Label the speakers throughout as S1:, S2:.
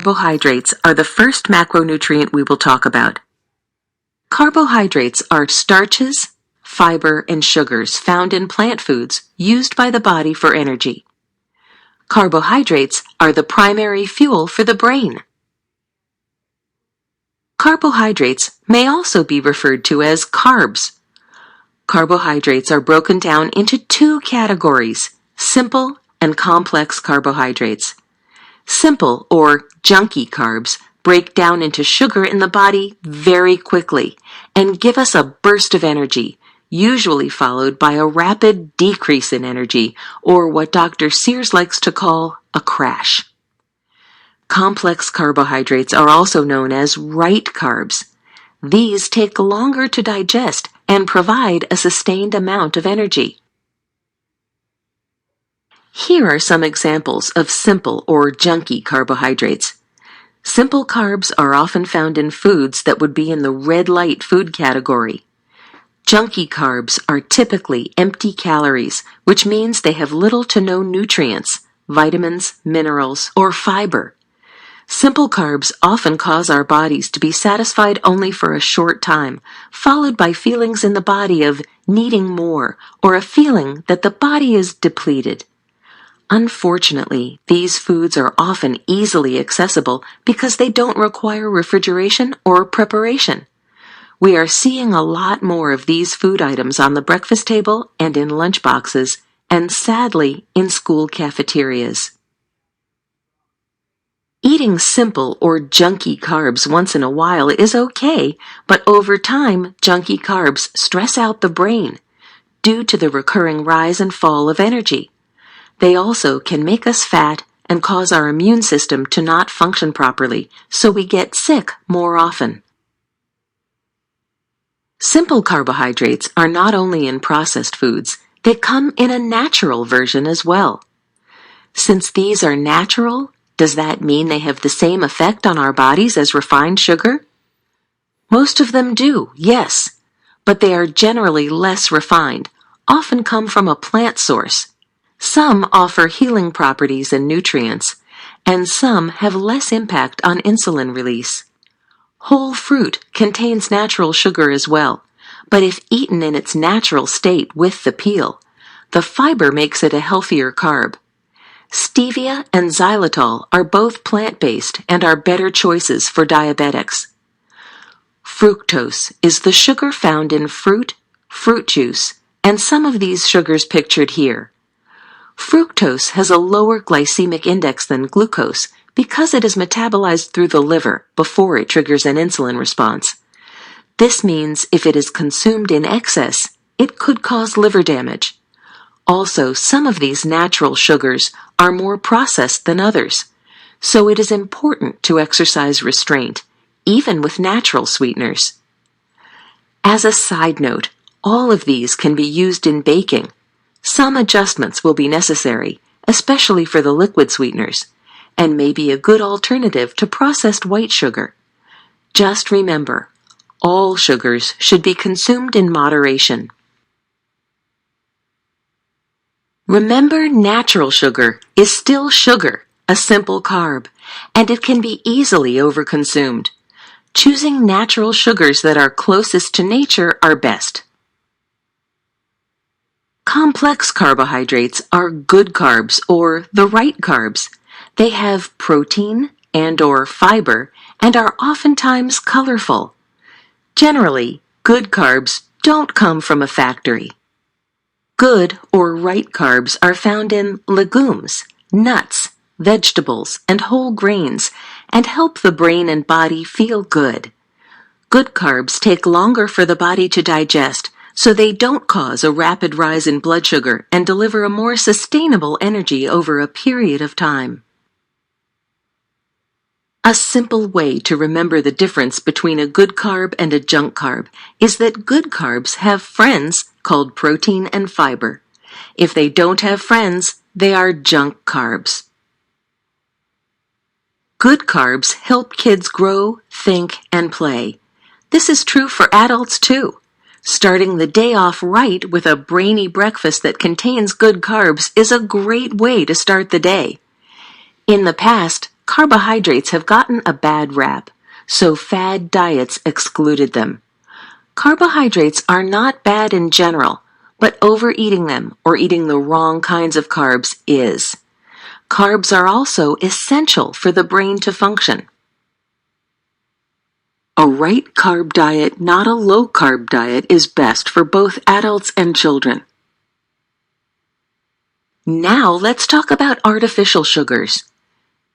S1: Carbohydrates are the first macronutrient we will talk about. Carbohydrates are starches, fiber, and sugars found in plant foods used by the body for energy. Carbohydrates are the primary fuel for the brain. Carbohydrates may also be referred to as carbs. Carbohydrates are broken down into two categories, simple and complex carbohydrates. Simple or junky carbs break down into sugar in the body very quickly and give us a burst of energy, usually followed by a rapid decrease in energy, or what Dr. Sears likes to call a crash. Complex carbohydrates are also known as right carbs. These take longer to digest and provide a sustained amount of energy. Here are some examples of simple or junky carbohydrates. Simple carbs are often found in foods that would be in the red light food category. Junky carbs are typically empty calories, which means they have little to no nutrients, vitamins, minerals, or fiber. Simple carbs often cause our bodies to be satisfied only for a short time, followed by feelings in the body of needing more or a feeling that the body is depleted. Unfortunately, these foods are often easily accessible because they don't require refrigeration or preparation. We are seeing a lot more of these food items on the breakfast table and in lunch boxes, and sadly, in school cafeterias. Eating simple or junky carbs once in a while is okay, but over time, junky carbs stress out the brain due to the recurring rise and fall of energy. They also can make us fat and cause our immune system to not function properly, so we get sick more often. Simple carbohydrates are not only in processed foods, they come in a natural version as well. Since these are natural, does that mean they have the same effect on our bodies as refined sugar? Most of them do, yes, but they are generally less refined, often come from a plant source. Some offer healing properties and nutrients, and some have less impact on insulin release. Whole fruit contains natural sugar as well, but if eaten in its natural state with the peel, the fiber makes it a healthier carb. Stevia and xylitol are both plant-based and are better choices for diabetics. Fructose is the sugar found in fruit, fruit juice, and some of these sugars pictured here. Fructose has a lower glycemic index than glucose because it is metabolized through the liver before it triggers an insulin response. This means if it is consumed in excess, it could cause liver damage. Also, some of these natural sugars are more processed than others, so it is important to exercise restraint, even with natural sweeteners. As a side note, all of these can be used in baking. Some adjustments will be necessary, especially for the liquid sweeteners, and may be a good alternative to processed white sugar. Just remember, all sugars should be consumed in moderation. Remember, natural sugar is still sugar, a simple carb, and it can be easily overconsumed. Choosing natural sugars that are closest to nature are best. Complex carbohydrates are good carbs or the right carbs. They have protein and/or fiber and are oftentimes colorful. Generally, good carbs don't come from a factory. Good or right carbs are found in legumes, nuts, vegetables, and whole grains and help the brain and body feel good. Good carbs take longer for the body to digest, so they don't cause a rapid rise in blood sugar and deliver a more sustainable energy over a period of time. A simple way to remember the difference between a good carb and a junk carb is that good carbs have friends called protein and fiber. If they don't have friends, they are junk carbs. Good carbs help kids grow, think, and play. This is true for adults too. Starting the day off right with a brainy breakfast that contains good carbs is a great way to start the day. In the past, carbohydrates have gotten a bad rap, so fad diets excluded them. Carbohydrates are not bad in general, but overeating them or eating the wrong kinds of carbs is. Carbs are also essential for the brain to function. A right carb diet, not a low carb diet, is best for both adults and children. Now let's talk about artificial sugars.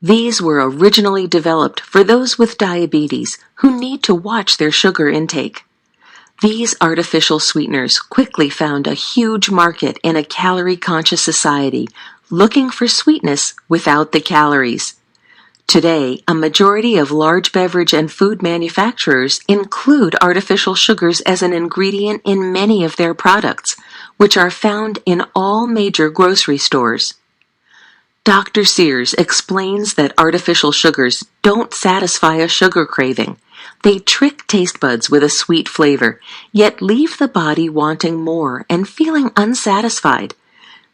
S1: These were originally developed for those with diabetes who need to watch their sugar intake. These artificial sweeteners quickly found a huge market in a calorie-conscious society looking for sweetness without the calories. Today, a majority of large beverage and food manufacturers include artificial sugars as an ingredient in many of their products, which are found in all major grocery stores. Dr. Sears explains that artificial sugars don't satisfy a sugar craving. They trick taste buds with a sweet flavor, yet leave the body wanting more and feeling unsatisfied.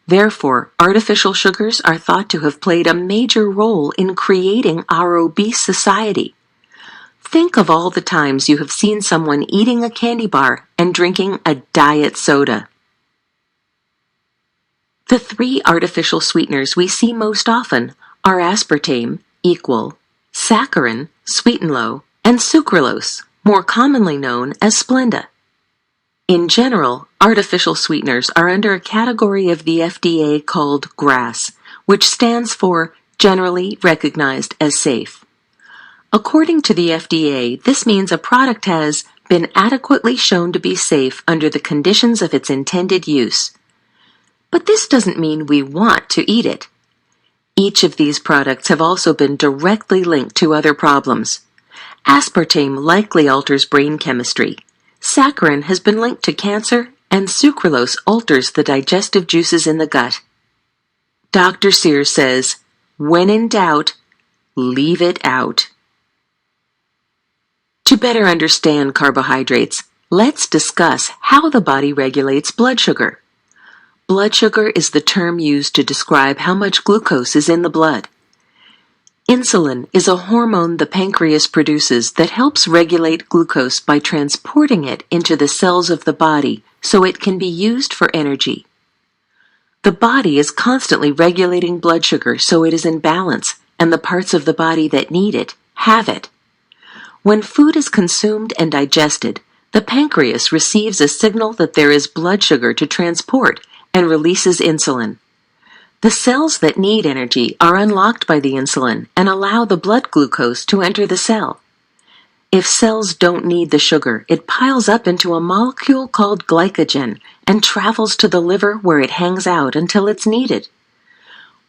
S1: Therefore, artificial sugars are thought to have played a major role in creating our obese society. Think of all the times you have seen someone eating a candy bar and drinking a diet soda. The three artificial sweeteners we see most often are aspartame, equal, saccharin, sweet and low, and sucralose, more commonly known as Splenda. In general, artificial sweeteners are under a category of the FDA called GRAS, which stands for Generally Recognized as Safe. According to the FDA, this means a product has been adequately shown to be safe under the conditions of its intended use. But this doesn't mean we want to eat it. Each of these products have also been directly linked to other problems. Aspartame likely alters brain chemistry. Saccharin has been linked to cancer, and sucralose alters the digestive juices in the gut. Dr. Sears says, when in doubt, leave it out. To better understand carbohydrates, let's discuss how the body regulates blood sugar. Blood sugar is the term used to describe how much glucose is in the blood. Insulin is a hormone the pancreas produces that helps regulate glucose by transporting it into the cells of the body so it can be used for energy. The body is constantly regulating blood sugar so it is in balance, and the parts of the body that need it have it. When food is consumed and digested, the pancreas receives a signal that there is blood sugar to transport and releases insulin. The cells that need energy are unlocked by the insulin and allow the blood glucose to enter the cell. If cells don't need the sugar, it piles up into a molecule called glycogen and travels to the liver where it hangs out until it's needed.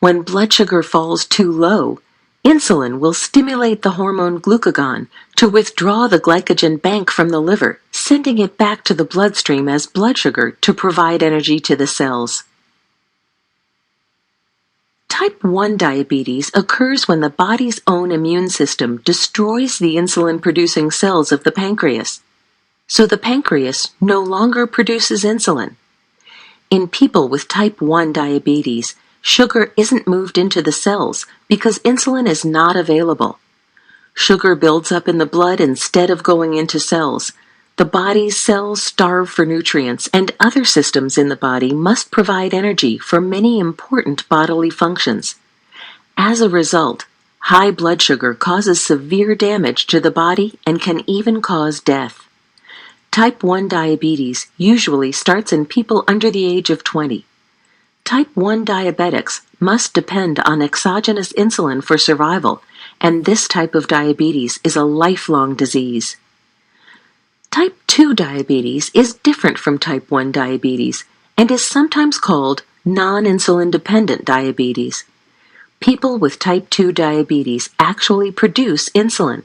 S1: When blood sugar falls too low, insulin will stimulate the hormone glucagon to withdraw the glycogen bank from the liver, sending it back to the bloodstream as blood sugar to provide energy to the cells. Type 1 diabetes occurs when the body's own immune system destroys the insulin-producing cells of the pancreas. So the pancreas no longer produces insulin. In people with type 1 diabetes, sugar isn't moved into the cells because insulin is not available. Sugar builds up in the blood instead of going into cells. The body's cells starve for nutrients, and other systems in the body must provide energy for many important bodily functions. As a result, high blood sugar causes severe damage to the body and can even cause death. Type 1 diabetes usually starts in people under the age of 20. Type 1 diabetics must depend on exogenous insulin for survival, and this type of diabetes is a lifelong disease. Type 2 diabetes is different from type 1 diabetes and is sometimes called non-insulin dependent diabetes. People with type 2 diabetes actually produce insulin.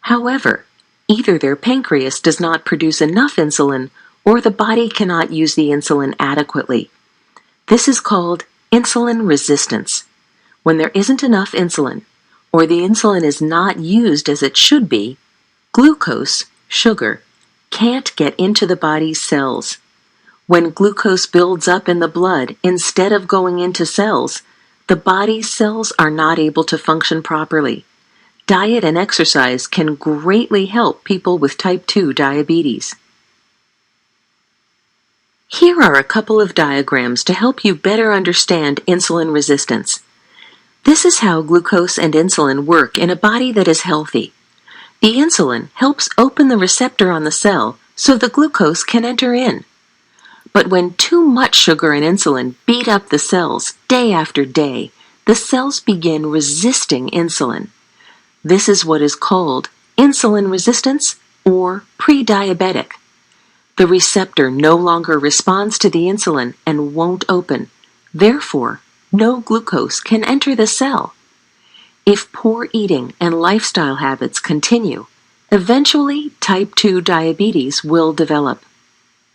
S1: However, either their pancreas does not produce enough insulin or the body cannot use the insulin adequately. This is called insulin resistance. When there isn't enough insulin, or the insulin is not used as it should be, glucose, sugar, can't get into the body's cells. When glucose builds up in the blood instead of going into cells, the body's cells are not able to function properly. Diet and exercise can greatly help people with type 2 diabetes. Here are a couple of diagrams to help you better understand insulin resistance. This is how glucose and insulin work in a body that is healthy. The insulin helps open the receptor on the cell so the glucose can enter in. But when too much sugar and insulin beat up the cells day after day, the cells begin resisting insulin. This is what is called insulin resistance or pre-diabetic. The receptor no longer responds to the insulin and won't open. Therefore, no glucose can enter the cell. If poor eating and lifestyle habits continue, eventually type 2 diabetes will develop.